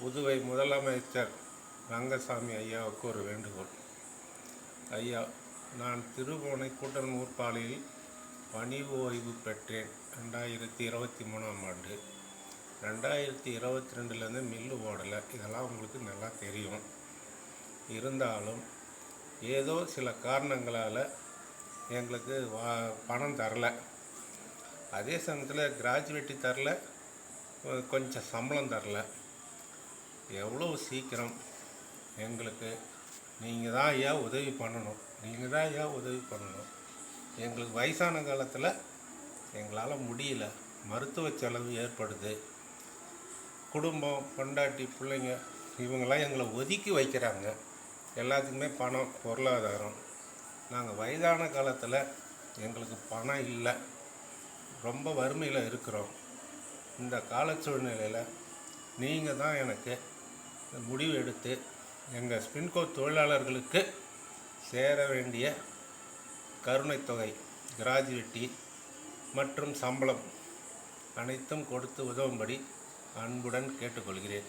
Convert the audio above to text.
புதுவை முதலமைச்சர் ரங்கசாமி ஐயாவுக்கு ஒரு வேண்டுகோள். ஐயா, நான் திருபுவனை கூட்டனூர் பாலியில் பணி ஓய்வு பெற்றேன் 2023ஆம் ஆண்டு. 2022லேருந்து மில்லு ஓடலை. இதெல்லாம் உங்களுக்கு நல்லா தெரியும். இருந்தாலும் ஏதோ சில காரணங்களால் எங்களுக்கு பணம் தரலை. அதே சமயத்தில் கிராஜுவேட்டி தரல, கொஞ்சம் சம்பளம் தரல. எவ்வளோ சீக்கிரம் எங்களுக்கு நீங்கள் தான் ஐயா உதவி பண்ணணும். எங்களுக்கு வயசான காலத்தில் எங்களால் முடியல. மருத்துவ செலவு ஏற்படுது. குடும்பம், பொண்டாட்டி, பிள்ளைங்க இவங்கெல்லாம் எங்களை ஒதுக்கி வைக்கிறாங்க. எல்லாத்துக்குமே பணம், பொருளாதாரம். நாங்கள் வயதான காலத்தில் எங்களுக்கு பணம் இல்லை, ரொம்ப வறுமையில் இருக்கிறோம். இந்த கால சூழ்நிலையில் நீங்கள் தான் எனக்கு முடிவு எடுத்து எங்கள் ஸ்பின்கோ தொழிலாளர்களுக்கு சேர வேண்டிய கருணைத் தொகை, கிராஜுவேட்டி மற்றும் சம்பளம் அனைத்தும் கொடுத்து உதவும்படி அன்புடன் கேட்டுக்கொள்கிறேன்.